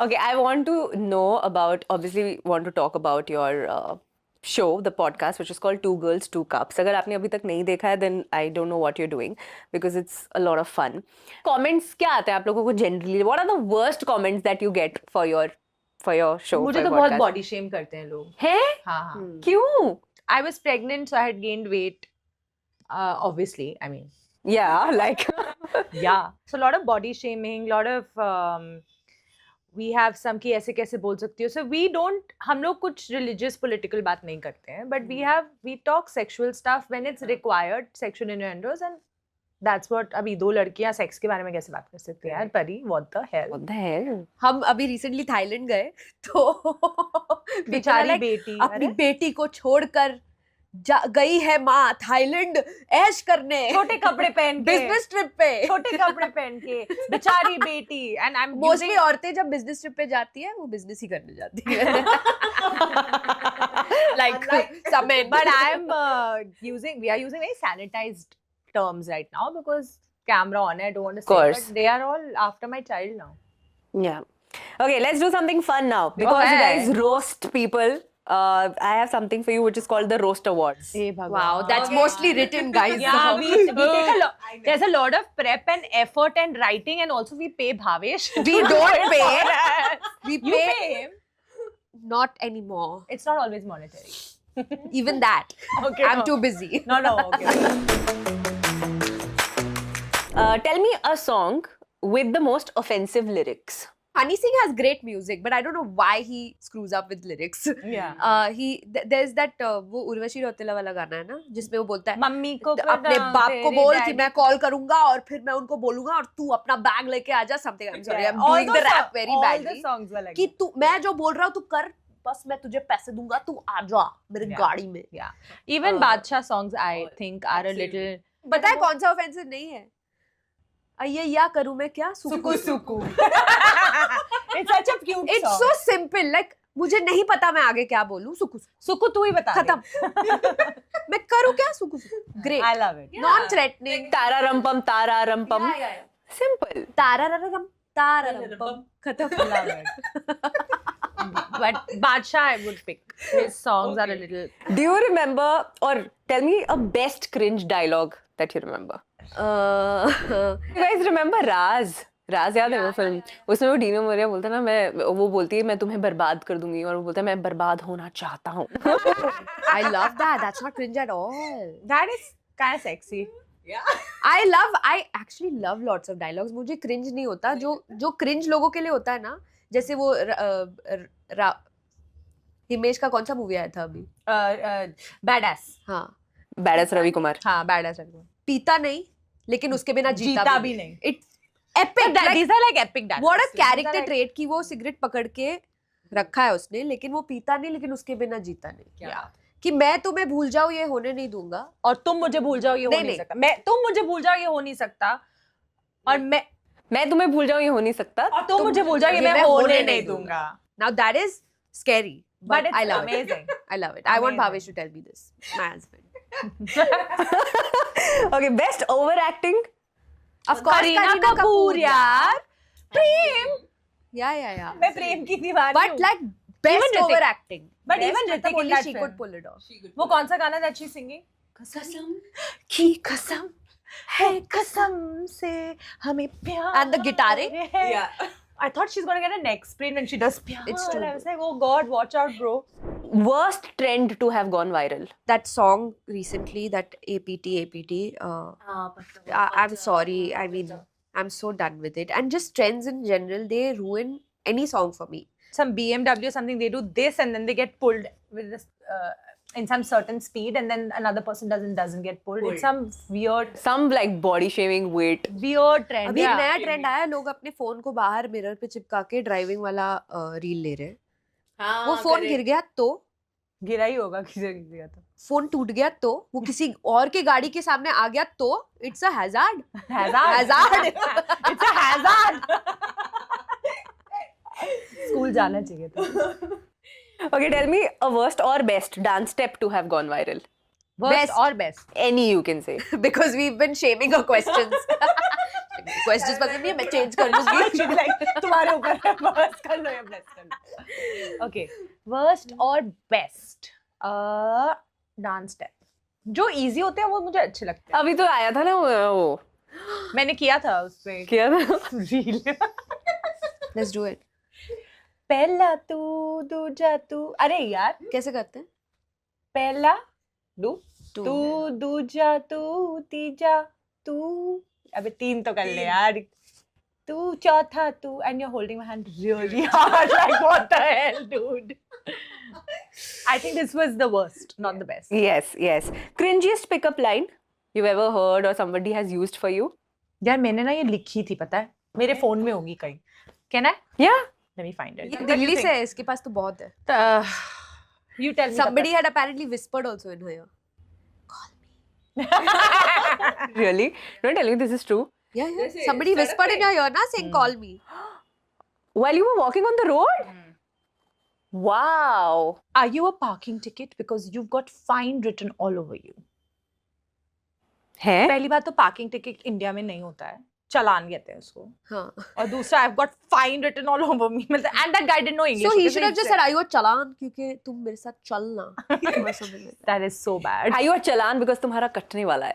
Okay, I want to know about, obviously we want to talk about your show, the podcast, which is called Two Girls, Two Cups. अगर आपने अभी तक नहीं देखा है, then I don't know what you're doing because it's a lot of fun. Comments क्या आते हैं आप लोगों को generally? What are the worst comments that you get for your show? मुझे for तो your बहुत podcast? बॉडी शेम करते हैं लोग. है? हाँ हाँ. क्यों? I was pregnant, so I had gained weight. Obviously, I mean. Yeah, like Yeah. So a lot of body shaming, lot of we have some कि ऐसे कैसे बोल सकती हो. So we don't, हम लोग कुछ religious political बात नहीं करते हैं, but we talk sexual stuff when it's required, sexual innuendos, and that's what. अभी दो लड़कियां सेक्स के बारे में कैसे बात कर सकती हैं यार परी? What the hell? what the hell? हम अभी रिसेंटली थाईलैंड गए तो बेचारी बेटी. अपनी बेटी को छोड़कर गई है माँ थाईलैंड ऐश करने, छोटे कपड़े पहन के, बिजनेस ट्रिप पे, छोटे कपड़े पहन के, बेचारी बेटी. एंड आई एम मोस्टली औरतें जब बिजनेस ट्रिप पे जाती है वो बिजनेस ही करने जाती है. like some men. But I'm we are using very sanitized terms right now because camera on, I don't want to say, Course. but they are all after my child now. Yeah. Okay, let's do something fun now because you Okay. guys roast people. I have something for you which is called the Roast Awards. Wow, that's mostly written, guys. Yeah, we take a lot. There's a lot of prep and effort and writing, and also we pay Bhavesh. We don't pay. We You pay him. Not anymore. It's not always monetary. Even that. Okay. I'm no. too busy. No, okay. Tell me a song with the most offensive lyrics. Honey Singh has great music, but I don't know why he screws up with lyrics. Yeah. There's that वो उर्वशी रौतेला वाला गाना है ना जिसमें वो बोलता है mummy को अपने बाप को बोल कि मैं कॉल करूंगा और फिर मैं उनको बोलूंगा और तू अपना बैग लेके आ जा. Something. I'm sorry, I'm doing the rap very badly. songs were like कि तू मैं जो बोल रहा हूँ तू कर, बस मैं तुझे पैसे दूंगा, तू आ जा मेरे गाड़ी में. Yeah. Even Badshah songs I think are a little. पता है कौन सा ऑफेंसिव नहीं है? ये या करूँ मैं क्या सुकू सुकू. It's such a cute It's song. so simple. Like मुझे नहीं पता मैं आगे क्या बोलूं. सुकू सुकू तू ही बता. खत्म. मैं करूँ क्या? सुकू. Great. I love it. Non-threatening. Tara Rampam, Tara Rampam. Simple. ताराररम तारारम खत्म. I love it. But Badshah I would pick. His songs are a little. Do you remember, or tell me a best cringe dialogue that you remember? You guys remember Raz? राज याद है वो film? उसमें वो Dino Moriya बोलता है ना, वो बोलती है मैं तुम्हें बर्बाद कर दूंगी और वो बोलता है मैं बर्बाद होना चाहता हूँ. I love that. That's not cringe at all. That is kind of sexy. I actually love lots of dialogues. मुझे cringe नहीं होता. जो cringe लोगों के लिए होता है ना, जैसे वो हिमेश का कौन सा मूवी आया था अभी? Badass. हाँ. Badass रवि कुमार. हाँ, Badass रवि कुमार. पीता नहीं, लेकिन उसके बिना जीता भी नहीं. It's epic. These are like epic dialogues. What a character trait कि वो सिगरेट पकड़ के रखा है उसने, लेकिन वो पीता नहीं, लेकिन उसके बिना जीता नहीं. Yeah. कि मैं तुम्हें भूल जाऊँ ये होने नहीं दूंगा. और तुम मुझे भूल जाओ ये हो नहीं सकता. तुम मुझे भूल जाओ ये हो नहीं सकता. और मैं तुम्हें भूल जाऊँ ये हो नहीं सकता. और तुम मुझे भूल जाओ ये मैं होने नहीं दूंगा. Now that is scary, but it's I love amazing. it. I love it. I want Bhavesh to tell me this. My husband. Okay, best overacting. Of course, Kareena Kapoor yaar. Prem. Yeah. मैं प्रेम की दीवानी हूँ. But like best Ritik. overacting. But Best, even Ritik only in that she film. could pull it off. वो कौन सा गाना that she's singing? कसम की कसम है कसम से हमें प्यार And the guitaring? है. Yeah. I thought she's gonna get a neck sprain when she does pyar. It's true. I was like, oh God, watch out, bro. Worst trend to have gone viral. that song recently, that APT. I'm sorry. I mean, I'm so done with it. And just trends in general, they ruin any song for me. Some BMW something, they do this and then they get pulled with this in some certain speed, and then another person doesn't get pulled. It's some Some like body shaming weight. weird trend. अभी एक नया trend आया, लोग अपने phone को बाहर mirror पे चिपका के ड्राइविंग वाला रील ले रहे हैं. वो फोन गिर गया तो गिरा ही होगा किसी गिर गया तो. फोन टूट गया तो वो किसी और के गाड़ी के सामने आ गया तो it's a hazard. Hazard. It's a hazard. School जाना चाहिए था. Okay, tell me a worst or best dance step to have gone viral. Worst Best. or best? Any you can say. because we've been shaming her questions. Questions पसंद नहीं है, मैं change कर लूंगी. Like, तुम्हारे ऊपर है, worst कर लो या best कर लो. Okay, worst और best डांस स्टेप जो इजी होते हैं वो मुझे अच्छे लगते हैं. अभी तो आया था ना वो मैंने किया था उस पे किया था. रील. Let's do it. पहला तू दूजा तू, अरे यार कैसे करते हैं? पहला दू Two. तू दूजा तू तीजा तू, अबे 3 तो कर ले यार. तू चौथा तू, and you're holding my hand really hard. Like what the hell, dude? I think this was the worst, not the best. Yes. Cringiest pickup line you've ever heard or somebody has used for you? यार मैंने ना ये लिखी थी, पता है मेरे phone में होगी कहीं. Can I? Yeah. Let me find it. ये दिल्ली से है, इसके पास तो बहुत है. You tell me. Somebody had apparently whispered also in her ear. Really? Don't tell me this is true. Yeah. Somebody whispered in your ear, na, saying call me. While you were walking on the road? Wow. Are you a parking ticket? Because you've got fine written all over you. है? पहली बात तो parking ticket India में नहीं होता है, चालान कहते हैं उसको. हाँ. और दूसरा I've got fine written all over me. मतलब and that guy didn't know English. So he because should have just said, "Are you a चालान? क्योंकि तुम मेरे साथ चलना." Or something like that. That is so bad. Are you a challan because तुम्हारा कटने वाला है?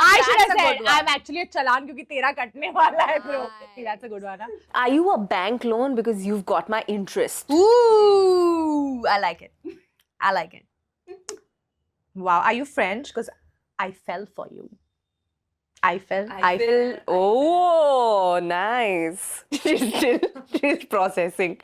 I should have That's a said good one. I'm actually a चालान क्योंकि तेरा कटने वाला है bro. Right. That's a good one. Huh? Are you a bank loan because you've got my interest? Ooh, I like it. I like it. Wow. Are you French? Because I fell for you. I fell. Oh, nice. She's processing.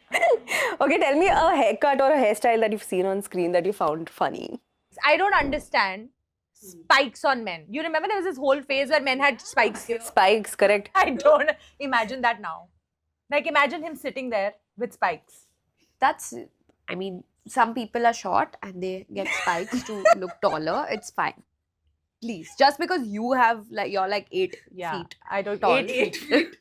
Okay, tell me a haircut or a hairstyle that you've seen on screen that you found funny. I don't understand spikes on men. You remember there was this whole phase where men had spikes here? Spikes, correct? I don't imagine that now. Like imagine him sitting there with spikes. That's, I mean, some people are short and they get spikes to look taller. It's fine. Please, just because you have like you're like 8 feet I don't tall. 8 feet.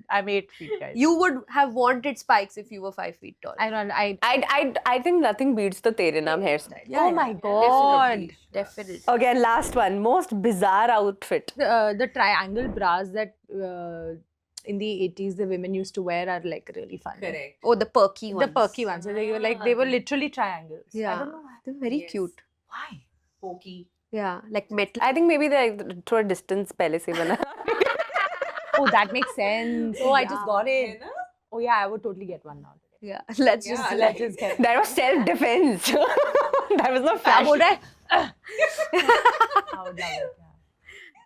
I'm 8 feet, guys. You would have wanted spikes if you were 5 feet tall. I don't. I think nothing beats the Tere Naam hairstyle. Yeah, oh my god. Definitely. Okay, and last one. Most bizarre outfit. The triangle bras that in the 80s the women used to wear are like really fun. Correct. Oh, the perky ones. The perky ones. So they were like they were literally triangles. Yeah. I don't know why. They're very Yes. cute. Why? Pokey. Yeah, like metal. I think maybe they थोड़ा distance पहले से बना. Oh, that makes sense. Oh, I just got it. Oh yeah, I would totally get one now. Yeah, let's just Yeah, Let's just get it. That was self-defense. That was not क्या fashion. बोल रहा है? I would love it. Yeah.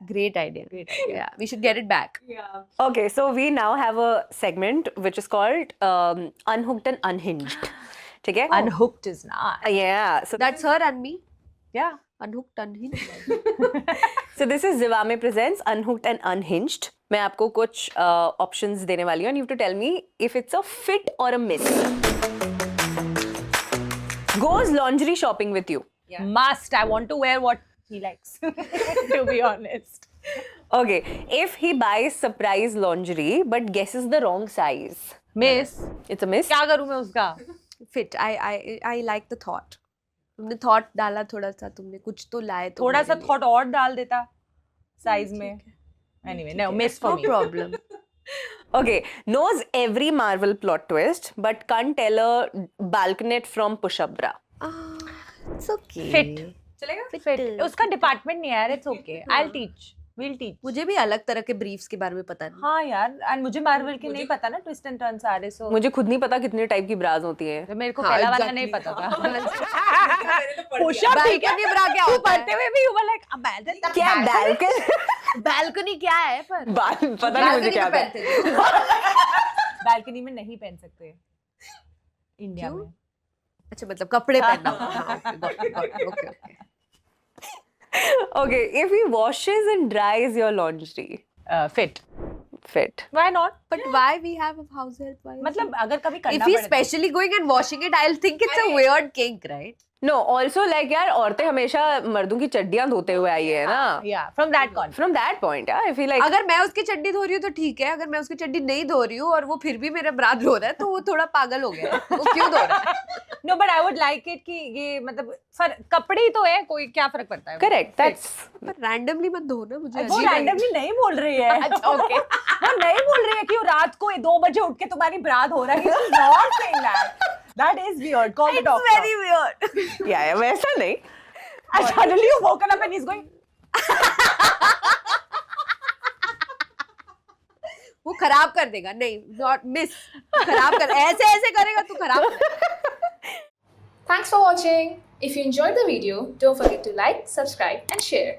great idea. Great idea. Yeah, we should get it back. Yeah. Okay, so we now have a segment which is called Unhooked and Unhinged. ठीक है? Unhooked is not. Yeah. So That's her and me. Yeah. Unhooked, unhinged. So this is Zivame presents Unhooked and Unhinged. मैं आपको कुछ options देने वाली हूँ and you have to tell me if it's a fit or a miss. Goes laundry shopping with you. Yeah. Must. I want to wear what he likes. To be honest. Okay. If he buys surprise lingerie but guesses the wrong size, Miss. it's a miss. क्या करूँ मैं उसका? Fit. I like the thought. तुमने thought डाला थोड़ा सा, तुमने कुछ तो लाए तो थोड़ा मेरे सा लिए. thought और डाल देता size में. Anyway, no, miss for No me. problem. Okay. Knows every Marvel plot twist but can't tell a balconette from push-up bra. It's okay. Fit. चलेगा? Fit. उसका department नहीं है यार. It's okay. I'll teach. We'll teach. मुझे भी अलग तरह के briefs के बारे में पता नहीं. हाँ यार. And मुझे Marvel के नहीं पता ना twist and turns सारे. So मुझे खुद नहीं पता कितने टाइप की ब्राज होती हैं. तो मेरे को हाँ, पहला वाला exactly. नहीं पता था. मैंने तो पढ़ Push दिया. up ठीक है. Balcony bra क्या तू होता है? पढ़ते हुए भी you were like abandon. क्या balcony? Balcony क्या है पर? पता नहीं मुझे क्या Balcony में है. पहनते थे. Balcony में नहीं पहन सकते. इंडिया क्यों? में. अच्छा मतलब कपड़े पहनना. हाँ, okay, got it, okay. Okay, if he washes and dries your laundry, Fit. fit. Why not? But why we have a house help? Why? मतलब अगर कभी करना if he's पड़े तो- specially going and washing it, I'll think it's a weird kink, right? No, also like यार औरतें हमेशा मर्दों की चड्डियां धोते हुए आई है ना. Yeah, from that context. From that point, yeah, I feel like अगर मैं उसकी चड्डी धो रही हूँ तो ठीक है, अगर मैं उसकी चड्डी नहीं धो रही हूँ और वो फिर भी मेरा ब्रा धो रहा है तो वो थोड़ा पागल हो गया है. वो क्यों धो रहा है? No, but I would like it कि ये मतलब कपड़े ही तो है, कोई क्या फर्क पड़ता है? Correct. That's पर रैंडमली मत धो ना, मुझे वो अजीब लगेगा। रैंडमली नहीं बोल रही है। अच्छा, okay. वो नहीं बोल रही है कि वो रात को 2 बजे उठ के तुम्हारी बरात हो रहा है। She's not saying that. That is weird. Call the doctor. It's very weird. yeah, वैसा नहीं. And suddenly you woken up and he's going. वो खराब कर देगा, नहीं, नॉट मिस, खराब कर, ऐसे ऐसे करेगा तू खराब कर। Thanks for watching. If you enjoyed the video, don't forget to like, subscribe and share.